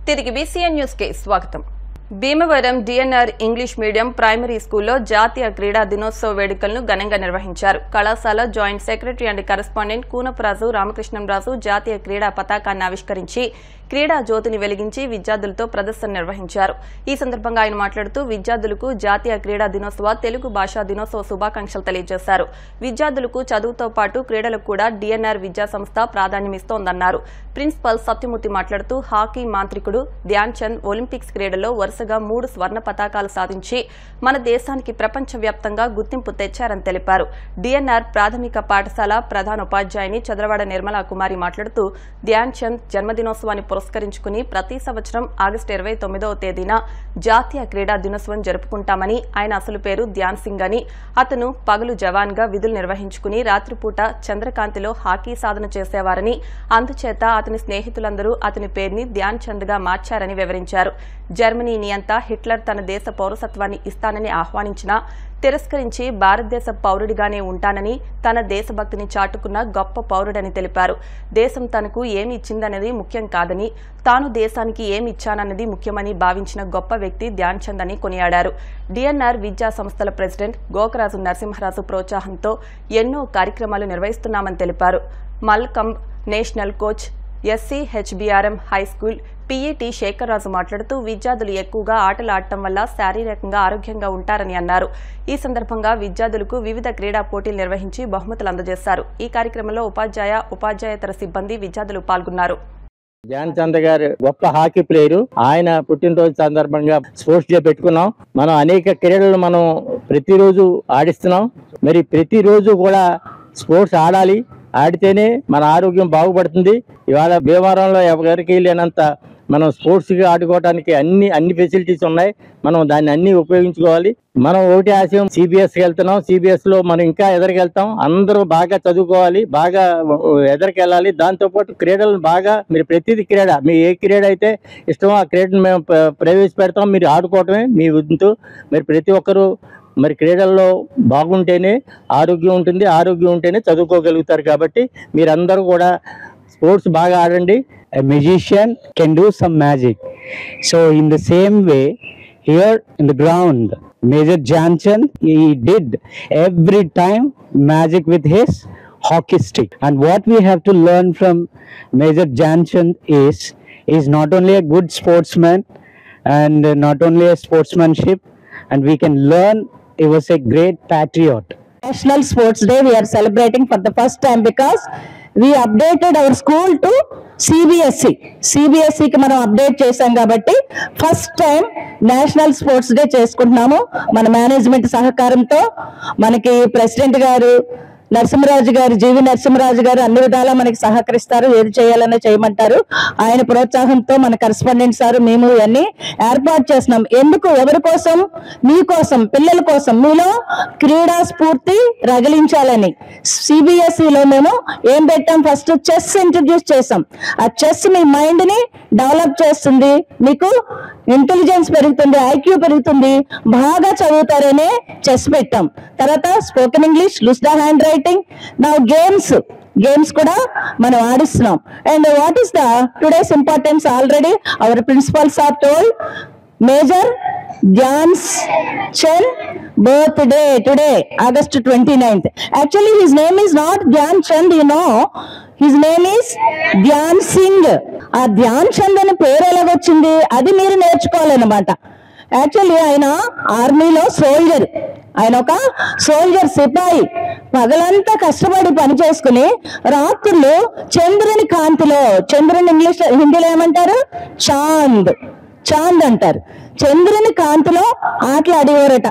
తిరిగి BCN news కి స్వాగతం. Bhimavaram DNR English medium primary స్కూల్లో జాతీయ క్రీడా దినోత్సవ వేడుకలను ఘనంగా నిర్వహించారు. కళాశాల joint secretary and correspondent Koonapuraju Ramakrishnamraju జాతీయ క్రీడా పతాకాన్ని ఆవిష్కరించి క్రీడా జ్యోతిని వెలిగించి విద్యార్థులతో ప్రదర్శన నిర్వహించారు. ఈ సందర్భంగా ఆయన మాట్లాడుతూ విద్యార్థులకు జాతీయ క్రీడా దినోత్సవ తెలుగు భాషా దినోత్సవ శుభాకాంక్షలు తెలియజేశారు. విద్యార్థులకు చదువుతో పాటు క్రీడలకు కూడా DNR విద్యా సంస్థ ప్రాధాన్యమిస్తోందన్నారు. ప్రిన్సిపల్ సత్యమూర్తి మాట్లాడుతూ హాకీ మాంత్రికుడు ధ్యాన్ చంద్ ఒలింపిక్స్ క్రీడల్లో వరుసగా 3 స్వర్ణ పతాకాలు సాధించి మన దేశానికి ప్రపంచవ్యాప్తంగా గుర్తింపు తెచ్చారని తెలిపారు. DNR ప్రాథమిక పాఠశాల ప్రధానోపాధ్యాయుని చదరవాడ నిర్మలా కుమారి మాట్లాడుతూ ధ్యాన్ చంద్ జన్మదినోత్సవాన్ని పురస్కరించుకుని ప్రతి సంవత్సరం ఆగస్టు 29వ తేదీన జాతీయ క్రీడా దినోత్సవం జరుపుకుంటామని, ఆయన అసలు పేరు ధ్యాన్ సింగ్ అని, అతను పగలు జవాన్ గా విధులు నిర్వహించుకుని రాత్రిపూట చంద్రకాంతిలో హాకీ సాధన చేసేవారని, అందుచేత అతని స్నేహితులందరూ అతని పేరుని ధ్యాన్ చంద్ గా మార్చారని వివరించారు. జర్మనీ నియంత హిట్లర్ తన దేశ పౌరసత్వాన్ని ఇస్తానని ఆహ్వానించినా తిరస్కరించి భారతదేశ పౌరుడిగానే ఉంటానని, తన దేశభక్తిని చాటుకున్న గొప్ప పౌరుడని తెలిపారు. దేశం తనకు ఏమి ఇచ్చిందనేది ముఖ్యం కాదని, తాను దేశానికి ఏమి ఇచ్చానన్నది ముఖ్యమని భావించిన గొప్ప వ్యక్తి ధ్యాన్ చంద్ అని కొనియాడారు. DNR విద్యా సంస్థల ప్రెసిడెంట్ గోకరాజు నరసింహరాజు ప్రోత్సాహంతో ఎన్నో కార్యక్రమాలు నిర్వహిస్తున్నామని తెలిపారు. Mallakhamb national coach SCHBRM high school PET Sekharraju మాట్లాడుతూ విద్యార్థులు ఎక్కువగా ఆటలు ఆడటం వల్ల శారీరకంగా ఆరోగ్యంగా ఉంటారని అన్నారు. ఈ సందర్భంగా విద్యార్థులకు వివిధ క్రీడా పోటీలు నిర్వహించి బహుమతులు అందజేశారు. ఈ కార్యక్రమంలో ఉపాధ్యాయేతర సిబ్బంది విద్యార్థులు పాల్గొన్నారు. ధ్యాన్ చంద్ గారు గొప్ప హాకీ ప్లేయరు. ఆయన పుట్టినరోజు సందర్భంగా స్పోర్ట్స్ డే పెట్టుకున్నాం. మనం అనేక క్రీడలు మనం ప్రతిరోజు ఆడిస్తున్నాం. మరి ప్రతిరోజు కూడా స్పోర్ట్స్ ఆడాలి. ఆడితేనే మన ఆరోగ్యం బాగుపడుతుంది. ఇవాళ భీమవరంలో ఎవరికి లేనంత మనం స్పోర్ట్స్గా ఆడుకోవడానికి అన్ని ఫెసిలిటీస్ ఉన్నాయి. మనం దాన్ని అన్ని ఉపయోగించుకోవాలి. మనం ఒకటి ఆశయం CBSకి వెళ్తున్నాం. CBSలో మనం ఇంకా ఎదరికెళ్తాం. అందరూ బాగా చదువుకోవాలి, బాగా ఎదరికెళ్ళాలి. దాంతోపాటు క్రీడలను బాగా మీరు ప్రతిదీ క్రీడ, మీ ఏ క్రీడ అయితే ఇష్టమో ఆ క్రీడను మేము ప్రవేశపెడతాం. మీరు ఆడుకోవటమే మీ వంతు. మరి ప్రతి ఒక్కరూ మరి క్రీడల్లో బాగుంటేనే ఆరోగ్యం ఉంటుంది, ఆరోగ్యం ఉంటేనే చదువుకోగలుగుతారు. కాబట్టి మీరందరూ కూడా స్పోర్ట్స్ బాగా ఆడండి. A magician can do some magic. So in the same way, here in the ground, Major Dhyan Chand, he did every time magic with his hockey stick. And what we have to learn from Major Dhyan Chand is not only a good sportsman and not only a sportsmanship, and we can learn he was a great patriot. National Sports Day we are celebrating for the first time because we updated our school to CBSE. CBSEకి మనం update చేసాం కాబట్టి first time national sports day చేసుకుంటున్నాము. మన management సహకారంతో మనకి president గారు నరసింహరాజు గారు, జీవి నరసింహరాజు గారు అన్ని విధాలా మనకి సహకరిస్తారు. ఏది చేయాలన్నా చేయమంటారు. ఆయన ప్రోత్సాహంతో మన కరెస్పాండెంట్ సార్ మేము ఇవన్నీ ఏర్పాటు చేస్తున్నాం. ఎందుకు? ఎవరి కోసం? మీకోసం, పిల్లల కోసం. మీలో క్రీడా స్ఫూర్తి రగిలించాలని CBSEలో మేము ఏం పెట్టాం? ఫస్ట్ చెస్ ఇంట్రడ్యూస్ చేసాం. ఆ చెస్ మీ మైండ్ ని డెవలప్ చేస్తుంది, మీకు ఇంటెలిజెన్స్ పెరుగుతుంది, IQ పెరుగుతుంది, బాగా చదువుతారనే చెస్ పెట్టాం. తర్వాత spoken English, loose the handwriting. Now games కూడా మనం ఆడిస్తున్నాం. And what is the today's importance? Already our principals are told. Major Dhyan Chand birthday today, August 29th. Actually his name is not Dhyan Chand, you know. His name is Dhyan Singh. ఆ ధ్యాన్ చంద్ అనే పేరు ఎలాగొచ్చింది అది మీరు నేర్చుకోవాలన్నమాట. Actually ఆయన ఆర్మీలో soldier. ఆయన ఒక soldier, సిపాయి. పగలంతా కష్టపడి పని చేసుకుని రాత్రులు చంద్రుని కాంతిలో, చంద్రుని హిందీలో ఏమంటారు? చాంద్ అంటారు. చంద్రుని కాంతిలో ఆటలు ఆడేవారట.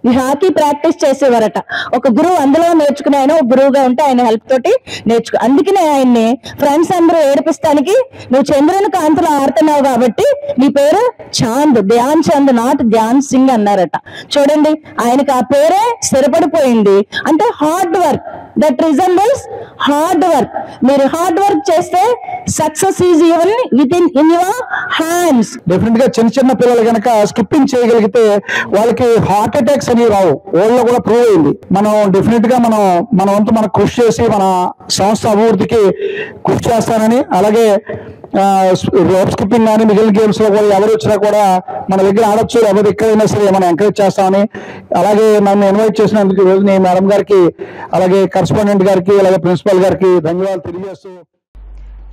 ఈ హాకీ ప్రాక్టీస్ చేసేవారట. ఒక గురువు అందులో నేర్చుకుని, ఆయన ఒక గురువుగా ఉంటే ఆయన హెల్ప్ తోటి అందుకనే ఆయన్ని ఫ్రెండ్స్ అందరూ ఏడిపిస్తానికి, నువ్వు చంద్రుని కాంతిలో ఆడుతున్నావు కాబట్టి నీ పేరు చాంద్, ధ్యాన్ చంద్, నాట్ ధ్యాన్ సింగ్ అన్నారట. చూడండి, ఆయనకి ఆ పేరే స్థిరపడిపోయింది. అంటే hard work, that resembles hard work. మీరు హార్డ్ వర్క్ చేస్తే success is even with in your hands. Definite గా చిన్న పిల్లలు కనుక స్కిప్పింగ్ చేయగలిగితే వాళ్ళకి హార్ట్ అటాక్స్ అని రావు. ఓళ్ళలో కూడా ప్రూవ్ అయింది. మనం డెఫినెట్ గా మన వంతు మనం కృషి చేసి మన సంస్థ అభివృద్ధికి కృషి చేస్తానని, అలాగే రోప్ స్కిప్పింగ్ కానీ మిగిలిన గేమ్స్ లో కూడా ఎవరు వచ్చినా కూడా మన దగ్గర ఆడొచ్చు, ఎవరు ఎక్కడైనా సరే మనం ఎంకరేజ్ చేస్తామని, అలాగే నన్ను ఇన్వైట్ చేసినందుకు ఈరోజు నేను మేడం గారికి, అలాగే కరెస్పాండెంట్ గారికి, అలాగే ప్రిన్సిపల్ గారికి ధన్యవాదాలు తెలియజేస్తూ,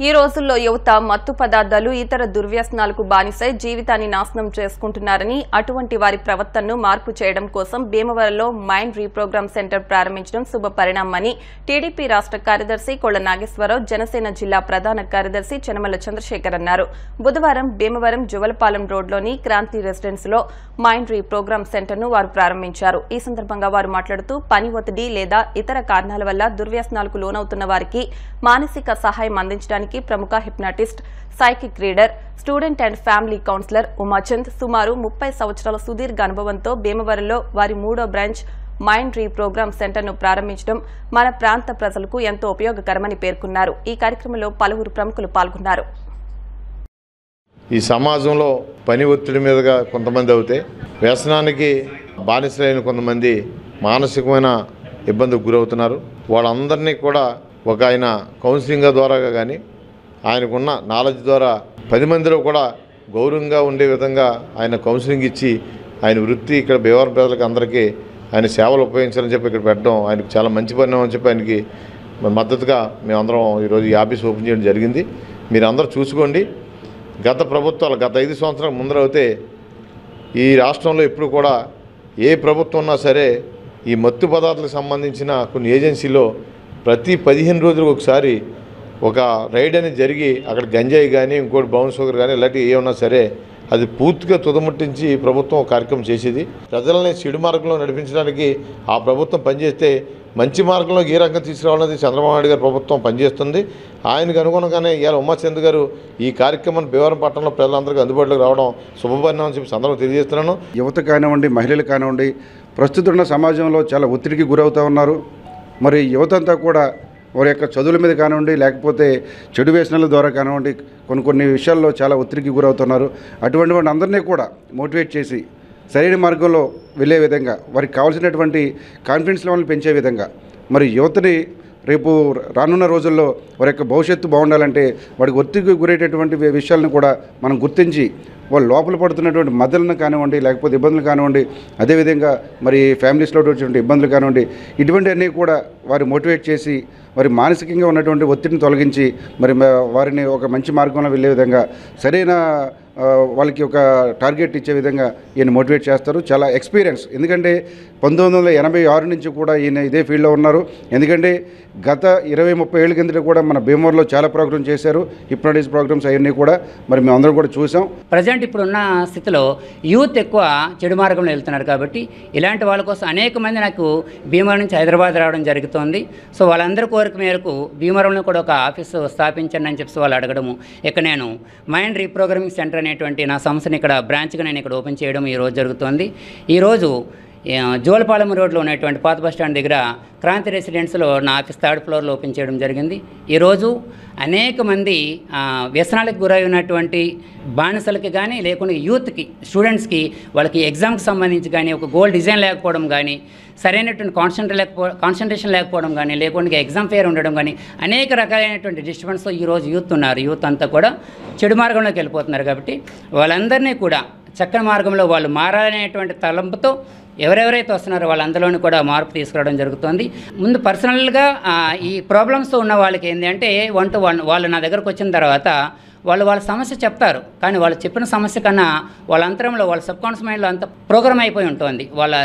ఈ రోజుల్లో యువత మత్తు పదార్థాలు, ఇతర దుర్వ్యసనాలకు బానిసై జీవితాన్ని నాశనం చేసుకుంటున్నారని, అటువంటి వారి ప్రవర్తనను మార్పు చేయడం కోసం భీమవరంలో మైండ్ రీప్రోగ్రామ్ సెంటర్ ప్రారంభించడం శుభ పరిణామని టీడీపీ రాష్ట్ర కార్యదర్శి కొళ్ల నాగేశ్వరరావు, జనసేన జిల్లా ప్రధాన కార్యదర్శి చెనమల చంద్రశేఖర్ అన్నారు. బుధవారం భీమవరం జువలపాలెం రోడ్లోని క్రాంతి రెసిడెన్స్లో మైండ్ రీప్రోగ్రామ్ సెంటర్ను వారు ప్రారంభించారు. ఈ సందర్భంగా వారు మాట్లాడుతూ పని ఒత్తిడి లేదా ఇతర కారణాల వల్ల దుర్వ్యసనాలకు లోనవుతున్న వారికి మానసిక సహాయం అందించడానికి ప్రముఖ hypnotist, psychic reader, student and family counsellor Umachand సుమారు 30 సంవత్సరాల సుదీర్ఘ అనుభవంతో భీమవరంలో వారి 3వ బ్రాంచ్ మైండ్ రీప్రోగ్రామ్ సెంటర్ను ప్రారంభించడం మన ప్రాంత ప్రజలకు ఎంతో ఉపయోగకరమని పేర్కొన్నారు. ఈ కార్యక్రమంలో పలువురు ప్రముఖులు పాల్గొన్నారు. ఈ సమాజంలో పని ఒత్తిడి మీదుగా కొంతమంది అవుతే, వ్యసనానికి బానిసలైన కొంతమంది మానసికమైన ఇబ్బందికి గురవుతున్నారు. వాళ్ళందరినీ కూడా ఒక ఆయన కౌన్సిలింగ్ ద్వారా కానీ ఆయనకున్న నాలెడ్జ్ ద్వారా 10 మందిలో కూడా గౌరవంగా ఉండే విధంగా ఆయన కౌన్సిలింగ్ ఇచ్చి ఆయన వృత్తి ఇక్కడ భీమవరం ప్రజలకు అందరికీ ఆయన సేవలు ఉపయోగించాలని చెప్పి ఇక్కడ పెట్టడం ఆయనకు చాలా మంచి పరిణామం అని చెప్పి ఆయనకి మద్దతుగా మేమందరం ఈరోజు ఈ ఆఫీస్ ఓపెన్ చేయడం జరిగింది. మీరు అందరూ చూసుకోండి. గత ప్రభుత్వాలు గత 5 సంవత్సరాల ముందర అయితే ఈ రాష్ట్రంలో ఎప్పుడు కూడా ఏ ప్రభుత్వం ఉన్నా సరే ఈ మత్తు పదార్థాలకు సంబంధించిన కొన్ని ఏజెన్సీలో ప్రతి 15 రోజులకు ఒకసారి ఒక రైడ్ అనేది జరిగి అక్కడ గంజాయి కానీ ఇంకోటి బ్రౌన్ షుగర్ కానీ ఇలాంటివి ఏమన్నా సరే అది పూర్తిగా తుదముట్టించి ప్రభుత్వం కార్యక్రమం చేసేది. ప్రజలని చెడు మార్గంలో నడిపించడానికి ఆ ప్రభుత్వం పనిచేస్తే మంచి మార్గంలో ఏ రకంగా తీసుకురావాలన్నది చంద్రబాబు నాయుడు గారి ప్రభుత్వం పనిచేస్తుంది. ఆయనకు అనుగుణంగానే ఇవాళ ఉమాచంద్ గారు ఈ కార్యక్రమాన్ని భీమవరం పట్టణంలో ప్రజలందరికీ అందుబాటులోకి రావడం శుభపరిణామం చెప్పి సందర్భంగా తెలియజేస్తున్నాను. యువత కానివ్వండి, మహిళలు కానివ్వండి, ప్రస్తుతం ఉన్న సమాజంలో చాలా ఒత్తిడికి గురవుతూ ఉన్నారు. మరి యువత అంతా కూడా వారి యొక్క చదువుల మీద కానివ్వండి, లేకపోతే చెడు వ్యసనాల ద్వారా కానివ్వండి, కొన్ని విషయాల్లో చాలా ఒత్తిడికి గురవుతున్నారు. అటువంటి వాడిని అందరినీ కూడా మోటివేట్ చేసి సరైన మార్గంలో వెళ్ళే విధంగా, వారికి కావాల్సినటువంటి కాన్ఫిడెన్స్ లెవెల్ని పెంచే విధంగా, మరి యువతని రేపు రానున్న రోజుల్లో వారి యొక్క భవిష్యత్తు బాగుండాలంటే వాడికి ఒత్తిడికి గురేటటువంటి విషయాలను కూడా మనం గుర్తించి వాళ్ళు లోపల పడుతున్నటువంటి మద్దలను కానివ్వండి, లేకపోతే ఇబ్బందులు కానివ్వండి, అదేవిధంగా మరి ఫ్యామిలీస్లో వచ్చినటువంటి ఇబ్బందులు కానివ్వండి, ఇటువంటివన్నీ కూడా వారి మోటివేట్ చేసి మరి మానసికంగా ఉన్నటువంటి ఒత్తిడిని తొలగించి మరి వారిని ఒక మంచి మార్గంలో వెళ్ళే విధంగా సరైన వాళ్ళకి ఒక టార్గెట్ ఇచ్చే విధంగా ఈయన మోటివేట్ చేస్తారు. చాలా ఎక్స్పీరియన్స్, ఎందుకంటే 1986 నుంచి కూడా ఈయన ఇదే ఫీల్డ్లో ఉన్నారు. ఎందుకంటే గత 20-30 ఏళ్ళ కిందట కూడా మన భీమవరంలో చాలా ప్రోగ్రామ్ చేశారు, హిప్నాటిస్ ప్రోగ్రామ్స్ అవన్నీ కూడా మరి మేము అందరం కూడా చూసాం. ప్రజెంట్ ఇప్పుడున్న స్థితిలో యూత్ ఎక్కువ చెడు మార్గంలో వెళ్తున్నారు కాబట్టి ఇలాంటి వాళ్ళ కోసం అనేక మంది నాకు భీమవరం నుంచి హైదరాబాద్ రావడం జరుగుతోంది. సో వాళ్ళందరి కోరిక మేరకు భీమవరంలో కూడా ఒక ఆఫీసు స్థాపించండి అని చెప్పి వాళ్ళు అడగడము, ఇక నేను మైండ్ రీప్రోగ్రామింగ్ సెంటర్ అనేటువంటి నా సంస్థని ఇక్కడ బ్రాంచ్గా నేను ఇక్కడ ఓపెన్ చేయడం ఈరోజు జరుగుతోంది. ఈరోజు జోలపాలెం రోడ్లో ఉన్నటువంటి పాత బస్ స్టాండ్ దగ్గర క్రాంతి రెసిడెన్స్లో నా ఆఫీస్ 3rd ఫ్లోర్లో ఓపెన్ చేయడం జరిగింది. ఈరోజు అనేక మంది వ్యసనాలకు గురై ఉన్నటువంటి బానిసలకి కానీ, లేకుండా యూత్కి, స్టూడెంట్స్కి వాళ్ళకి ఎగ్జామ్కి సంబంధించి కానీ ఒక గోల్ డిజైన్ లేకపోవడం కానీ, సరైనటువంటి కాన్సన్ట్రేషన్ లేకపోవడం కానీ, లేకుండా ఎగ్జామ్ ఫెయిర్ ఉండడం కానీ, అనేక రకాలైనటువంటి డిస్టర్బెన్స్తో ఈరోజు యూత్ ఉన్నారు. యూత్ అంతా కూడా చెడు మార్గంలోకి వెళ్ళిపోతున్నారు. కాబట్టి వాళ్ళందరినీ కూడా చక్కని మార్గంలో వాళ్ళు మారాలనేటువంటి తలంపుతో ఎవరెవరైతే వస్తున్నారో వాళ్ళందరిలోనూ కూడా మార్పు తీసుకురావడం జరుగుతుంది. ముందు పర్సనల్గా ఈ ప్రాబ్లమ్స్తో ఉన్న వాళ్ళకి ఏంటి అంటే 1-to-1 వాళ్ళు నా దగ్గరకు వచ్చిన తర్వాత వాళ్ళ సమస్య చెప్తారు, కానీ వాళ్ళు చెప్పిన సమస్య కన్నా వాళ్ళ అంతరంలో వాళ్ళ సబ్కాన్షియస్ మైండ్లో అంత ప్రోగ్రామ్ అయిపోయి ఉంటుంది. వాళ్ళ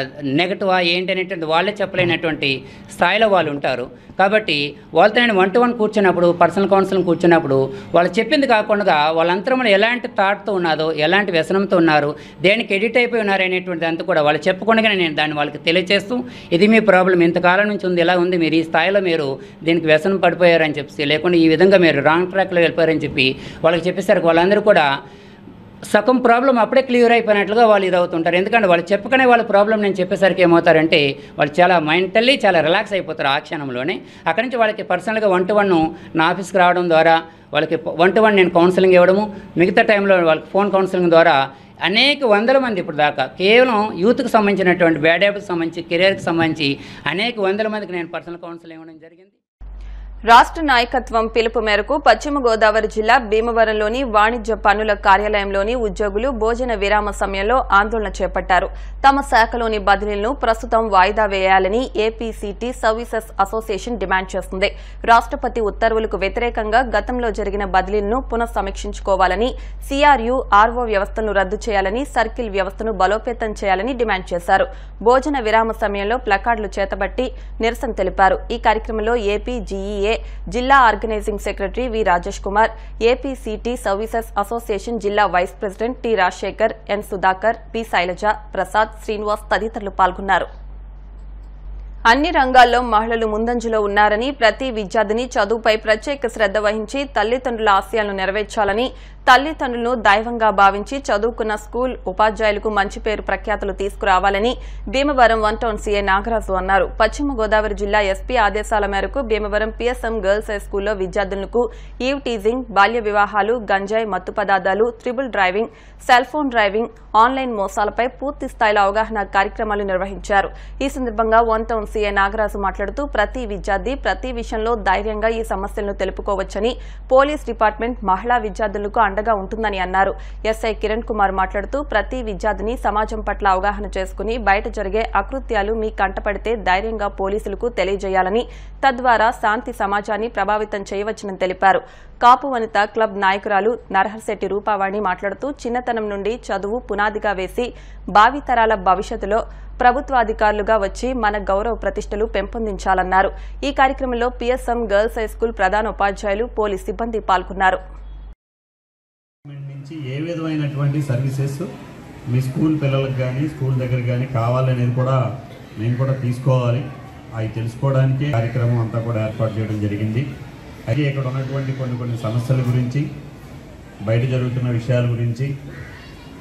నెగటివా ఏంటి అనేటువంటి వాళ్ళే చెప్పలేనటువంటి స్థాయిలో వాళ్ళు ఉంటారు. కాబట్టి వాళ్ళతో నేను 1-to-1 కూర్చున్నప్పుడు, పర్సనల్ కౌన్సిలింగ్ కూర్చున్నప్పుడు వాళ్ళు చెప్పింది కాకుండా వాళ్ళ అంతరంలో ఎలాంటి థాట్తో ఉన్నదో, ఎలాంటి వ్యసనంతో ఉన్నారు, దేనికి ఎడిట్ అయిపోయి ఉన్నారు అనేటువంటిది అంతా కూడా వాళ్ళు చెప్పకుండానే నేను దాన్ని వాళ్ళకి తెలియజేస్తూ, ఇది మీ ప్రాబ్లం ఇంతకాలం నుంచి ఉంది, ఇలా ఉంది, మీరు ఈ స్థాయిలో మీరు దీనికి వ్యసనం పడిపోయారని చెప్పి, లేకుండా ఈ విధంగా మీరు రాంగ్ ట్రాక్లో వెళ్ళిపోయారని చెప్పి వాళ్ళకి చెప్పేసరికి వాళ్ళందరూ కూడా సగం ప్రాబ్లం అప్పుడే క్లియర్ అయిపోయినట్లుగా వాళ్ళు ఇదవుతుంటారు. ఎందుకంటే వాళ్ళు చెప్పకనే వాళ్ళ ప్రాబ్లం నేను చెప్పేసరికి ఏమవుతారంటే వాళ్ళు చాలా మెంటల్లీ చాలా రిలాక్స్ అయిపోతారు ఆ క్షణంలోనే. అక్కడి నుంచి వాళ్ళకి పర్సనల్గా 1-to-1 నా ఆఫీస్కి రావడం ద్వారా వాళ్ళకి 1-to-1 నేను కౌన్సిలింగ్ ఇవ్వడము, మిగతా టైంలో వాళ్ళకి ఫోన్ కౌన్సిలింగ్ ద్వారా అనేక వందల మంది ఇప్పుడు దాకా కేవలం యూత్కి సంబంధించినటువంటి బ్యాడ్ హ్యాబిట్కి సంబంధించి, కెరియర్కి సంబంధించి అనేక వందల మందికి నేను పర్సనల్ కౌన్సిలింగ్ ఇవ్వడం జరిగింది. రాష్ట్ర నాయకత్వం పిలుపు మేరకు పశ్చిమ గోదావరి జిల్లా భీమవరంలోని వాణిజ్య పన్నుల కార్యాలయంలోని ఉద్యోగులు భోజన విరామ సమయంలో ఆందోళన చేపట్టారు. తమ శాఖలోని బదిలీలను ప్రస్తుతం వాయిదా వేయాలని ఏపీసీటీ సర్వీసెస్ అసోసియేషన్ డిమాండ్ చేస్తుంది. రాష్ట్రపతి ఉత్తర్వులకు వ్యతిరేకంగా గతంలో జరిగిన బదిలీలను పునఃసమీక్షించుకోవాలని, సీఆర్యూ, ఆర్ఓ వ్యవస్థను రద్దు చేయాలని, సర్కిల్ వ్యవస్థను బలోపేతం చేయాలని డిమాండ్ చేశారు. భోజన విరామ సమయంలో ప్లకార్డులు చేతబట్టి నిరసన తెలిపారు. ఈ కార్యక్రమంలో ఏపీ జీఈఏ జిల్లా organizing secretary V Rajesh Kumar, APCT services association జిల్లా vice president T Rajasekhar, N Sudhakar, P Sailaja, Prasad, Srinivas తదితరులు పాల్గొన్నారు. అన్ని రంగాల్లో మహిళలు ముందంజలో ఉన్నారని, ప్రతి విద్యార్థిని చదువుపై ప్రత్యేక శ్రద్ధ వహించి తల్లిదండ్రుల ఆశయాలను నెరవేర్చాలని, తల్లిదండ్రులను దైవంగా భావించి చదువుకున్న స్కూల్ ఉపాధ్యాయులకు మంచి పేరు ప్రఖ్యాతులు తీసుకురావాలని భీమవరం 1 టౌన్ సీఏ నాగరాజు అన్నారు. పశ్చిమ గోదావరి జిల్లా ఎస్పీ ఆదేశాల మేరకు భీమవరం పీఎస్ఎం గర్ల్స్ హై స్కూల్లో విద్యార్థులకు ఈవ్ టీజింగ్, బాల్య వివాహాలు, గంజాయి, మత్తు పదార్థాలు, triple driving, cell phone driving, online మోసాలపై పూర్తి స్థాయిలో అవగాహన కార్యక్రమాలు నిర్వహించారు. ఈ సందర్భంగా 1 టౌన్ సీఏ నాగరాజు మాట్లాడుతూ ప్రతి విద్యార్థి ప్రతి విషయంలో ధైర్యంగా ఈ సమస్యలను తెలుపుకోవచ్చని, పోలీస్ డిపార్ట్మెంట్ మహిళా విద్యార్థులకు అండగా ఉంటుందని అన్నారు. ఎస్ఐ కిరణ్ కుమార్ మాట్లాడుతూ ప్రతి విద్యార్థిని సమాజం పట్ల అవగాహన చేసుకుని బయట జరిగే అకృత్యాలు మీ కంటపడితే ధైర్యంగా పోలీసులకు తెలియజేయాలని, తద్వారా శాంతి సమాజాన్ని ప్రభావితం చేయవచ్చని తెలిపారు. కాపు వనిత క్లబ్ నాయకురాలు నరహర్శెట్టి రూపావాణి మాట్లాడుతూ చిన్నతనం నుండి చదువు పునాదిగా వేసి భావితరాల భవిష్యత్తులో ప్రభుత్వాధికారులుగా వచ్చి మన గౌరవ ప్రతిష్టలు పెంపొందించాలన్నారు. ఈ కార్యక్రమంలో పీఎస్ఎం గర్ల్స్ హై స్కూల్ ప్రధాన ఉపాధ్యాయులు, పోలీస్ సిబ్బంది పాల్గొన్నారు. నుంచి ఏ విధమైనటువంటి సర్వీసెస్ మీ స్కూల్ పిల్లలకు కానీ స్కూల్ దగ్గర కానీ కావాలనేది కూడా మేము కూడా తీసుకోవాలి. అవి తెలుసుకోవడానికి కార్యక్రమం అంతా కూడా ఏర్పాటు చేయడం జరిగింది. అయితే ఇక్కడ ఉన్నటువంటి కొన్ని సమస్యల గురించి, బయట జరుగుతున్న విషయాల గురించి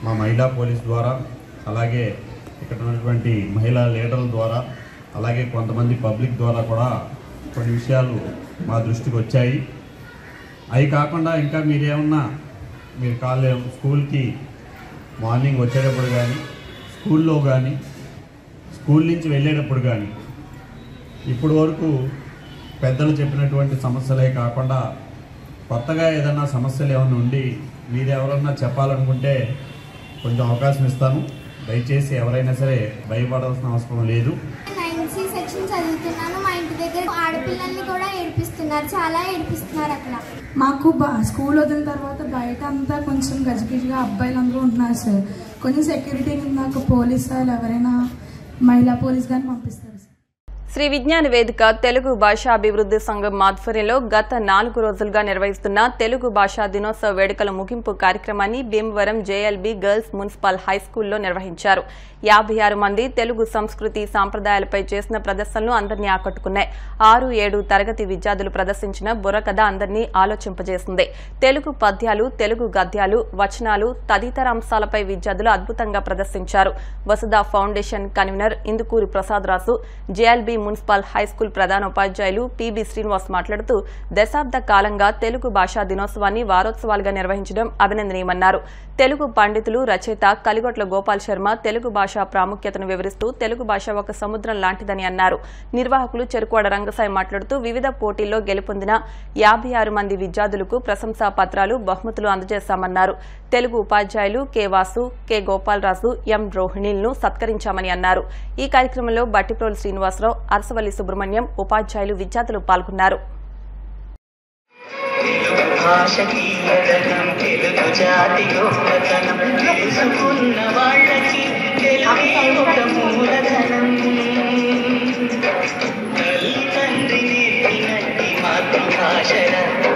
మా మహిళా పోలీస్ ద్వారా, అలాగే ఇక్కడ ఉన్నటువంటి మహిళా లీడర్ల ద్వారా, అలాగే కొంతమంది పబ్లిక్ ద్వారా కూడా కొన్ని విషయాలు మా దృష్టికి వచ్చాయి. అవి కాకుండా ఇంకా మీరు స్కూల్కి మార్నింగ్ వచ్చేటప్పుడు కానీ, స్కూల్లో కానీ, స్కూల్ నుంచి వెళ్ళేటప్పుడు కానీ ఇప్పుడు వరకు పెద్దలు చెప్పినటువంటి సమస్యలే కాకుండా కొత్తగా ఏదైనా సమస్యలు ఏమైనా ఉండి మీరు ఎవరన్నా చెప్పాలనుకుంటే కొంచెం అవకాశం ఇస్తాను. దయచేసి ఎవరైనా సరే భయపడాల్సిన అవసరం లేదు. 9C సెక్షన్ చదువుతున్నాను. మా ఇంటి దగ్గర ఆడపిల్లల్ని కూడా ఏడిపిస్తున్నారు, చాలా ఏడిపిస్తున్నారు. అక్కడ మాకు స్కూల్ వదిలిన తర్వాత బయట అంతా కొంచెం గజిబిజిగా అబ్బాయిలందరూ ఉంటున్నారు సార్. కొంచెం సెక్యూరిటీ నాకు పోలీస్ వాళ్ళు ఎవరైనా మహిళా పోలీస్ కానీ పంపిస్తారు. శ్రీ విజ్ఞాన వేదిక తెలుగు భాషా అభివృద్ధి సంఘం ఆధ్వర్యంలో గత 4 రోజులుగా నిర్వహిస్తున్న తెలుగు భాషా దినోత్సవ వేడుకల ముగింపు కార్యక్రమాన్ని భీమవరం జేఎల్బీ గర్ల్స్ మున్సిపల్ హైస్కూల్లో నిర్వహించారు. 56 మంది తెలుగు సంస్కృతి సాంప్రదాయాలపై చేసిన ప్రదర్శనలు అందరినీ ఆకట్టుకున్నాయి. 6-7 తరగతి విద్యార్థులు ప్రదర్శించిన బుర్రకథ అందరినీ ఆలోచింపజేసింది. తెలుగు పద్యాలు, తెలుగు గద్యాలు, వచనాలు తదితర అంశాలపై విద్యార్థులు అద్భుతంగా ప్రదర్శించారు. Vasudha foundation convener Indukuri Prasadaraju, JLB municipal high school ప్రధాన ఉపాధ్యాయులు పిబి శ్రీనివాస్ మాట్లాడుతూ దశాబ్ద కాలంగా తెలుగు భాషా దినోత్సవాన్ని వారోత్సవాలుగా నిర్వహించడం అభినందనీయమన్నారు. తెలుగు పండితులు, రచయిత కలిగొట్ల గోపాల్ శర్మ తెలుగు భాష ప్రాముఖ్యతను వివరిస్తూ తెలుగు భాష ఒక సముద్రం లాంటిదని అన్నారు. నిర్వాహకులు చెరుకువాడ రంగసాయి మాట్లాడుతూ వివిధ పోటీల్లో గెలుపొందిన 56 మంది విద్యార్థులకు ప్రశంసా పత్రాలు, బహుమతులు అందజేశామన్నారు. తెలుగు ఉపాధ్యాయులు కె వాసు, కె గోపాలరాజు, ఎం రోహిణిలను సత్కరించామని అన్నారు. ఈ కార్యక్రమంలో బట్టిప్రోలు శ్రీనివాసరావు, అరసవల్లి సుబ్రహ్మణ్యం, ఉపాధ్యాయులు, విద్యార్థులు పాల్గొన్నారు.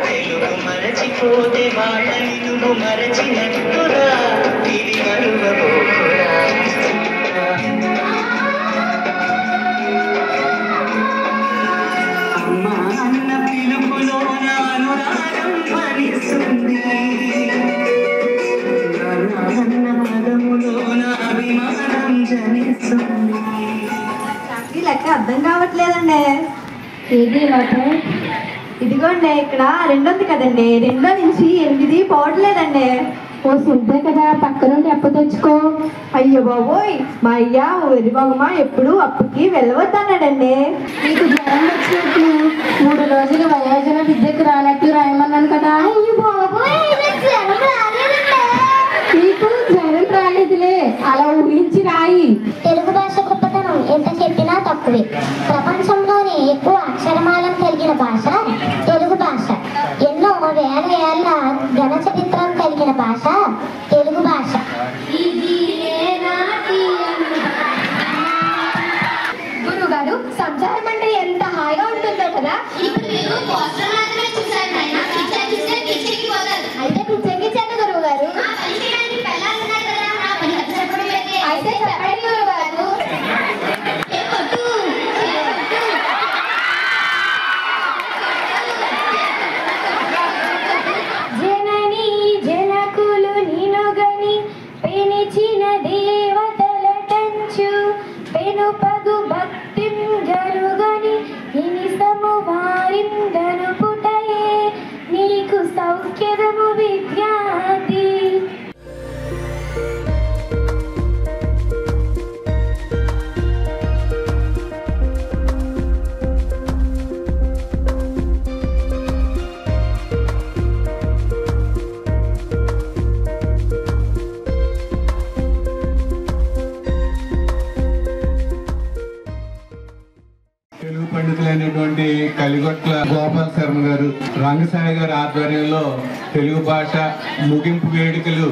తెలుగు మరచిపోతే వాళ్ళని నువ్వు మరచినట్టురా, ఇది మరువబోకురా. అమ్మ అన్న పిలుపులో అనురాగం ఫలిస్తుంది, అన్న పదములో అభిమానం జనిస్తుంది. లెక్క అర్థం కావట్లేదండి. ఏది ఇదిగోండి ఇక్కడ 2 ఉంది కదండి, 2 నుంచి 8 పోవట్లేదండి. ఓ సింతే కదా పక్క నుండి అప్పు తెచ్చుకో. అయ్యో బాబోయ్, మా అయ్య వెరిబాగుమా ఎప్పుడు అప్పుకి వెళ్ళవద్దన్నాడండి. నీకు జ్వరం వచ్చినట్టు 3 రోజులు వయోజన విద్యకు రానట్టు రాయమన్నాను కదా. అయ్యో బాబోయ్, జ్వరం రాలేదండి. నీకు జ్వరం రాలేదులే, అలా ఊహించి రాయి. తెలుగు భాష గొప్పతనం ఎంత చెప్పినా తక్కువే. ప్రపంచంలోనే ఎక్కువ అక్షరమాలం కలిగిన భాష తెలుగు భాష. ఎన్నో వేల ఏళ్ల ఘన చరిత్రం కలిగిన భాష తెలుగు భాష. గురువు గారు, సంసారం అంటే ఎంత హాయిగా ఉంటుందో కదా. అయితే పిచ్చెక్కించండి గురువు గారు. అయితే చెప్పండి గురువు గారు. జనని జనకులు నినుగని పెనిచిన దేవతల టంచు పెనుపగు భక్తిం జరుగని నిమిసము వారిందను పుటయే నీకు సౌఖ్యదము విద్యార్థి. తెలుగు పండితులైనటువంటి కలిగొట్ల గోపాల్ శర్మ గారు, రంగసాయి గారి ఆధ్వర్యంలో తెలుగు భాష ముగింపు వేడుకలు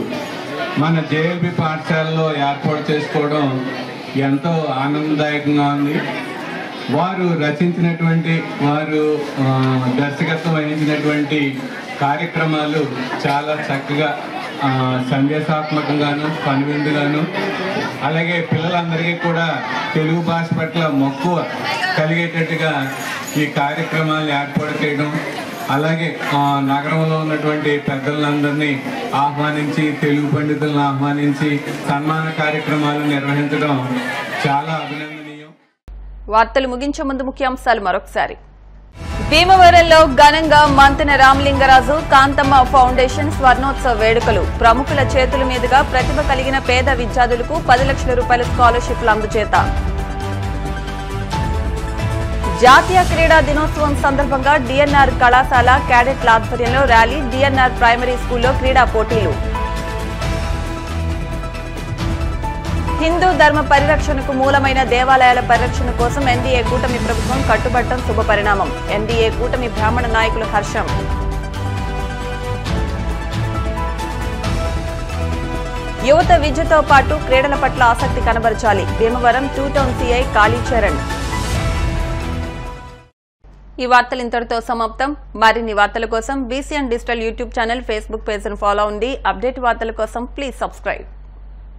మన జేఎల్బి పాఠశాలలో ఏర్పాటు చేసుకోవడం ఎంతో ఆనందదాయకంగా ఉంది. వారు రచించినటువంటి, వారు దర్శకత్వం వహించినటువంటి కార్యక్రమాలు చాలా చక్కగా సందేశాత్మకంగాను కనువిందుగాను, అలాగే పిల్లలందరికీ కూడా తెలుగు భాష పట్ల మక్కువ కలిగేటట్టుగా ఈ కార్యక్రమాలు ఏర్పాటు చేయడం, అలాగే నగరంలో ఉన్నటువంటి పెద్దలందరినీ ఆహ్వానించి, తెలుగు పండితులను ఆహ్వానించి సన్మాన కార్యక్రమాలు నిర్వహించడం చాలా అభినందనీయం. వార్తలు ముగించే ముందు ముఖ్యాంశాలు మరొకసారి. భీమవరంలో ఘనంగా మంతెన రామలింగరాజు కాంతమ్మ ఫౌండేషన్ స్వర్ణోత్సవ వేడుకలు. ప్రముఖుల చేతుల మీదుగా ప్రతిభ కలిగిన పేద విద్యార్థులకు 10 లక్షల రూపాయల స్కాలర్షిప్లు అందజేత. జాతీయ క్రీడా దినోత్సవం సందర్భంగా డిఎన్ఆర్ కళాశాల క్యాడెట్ల ఆధ్వర్యంలో ర్యాలీ. డిఎన్ఆర్ ప్రైమరీ స్కూల్లో క్రీడా పోటీలు. హిందూ ధర్మ పరిరక్షణకు మూలమైన దేవాలయాల పరిరక్షణ కోసం ఎన్డీఏ కూటమి ప్రభుత్వం కట్టుబట్టం శుభపరిణామం. ఎన్డీఏ కూటమి బ్రాహ్మణ నాయకుల హర్షం. యువత విద్యతో పాటు క్రీడల పట్ల ఆసక్తి కనబరచాలి. Bhimavaram 2 town CI Kalicharan. ఈ వార్తలు ఇంతటితో సమాప్తం. మరిన్ని వార్తల కోసం BCN digital YouTube channel, Facebook పేజ్ను ఫాలో అవ్వండి. అప్డేట్ వార్తల కోసం ప్లీజ్ సబ్స్క్రైబ్.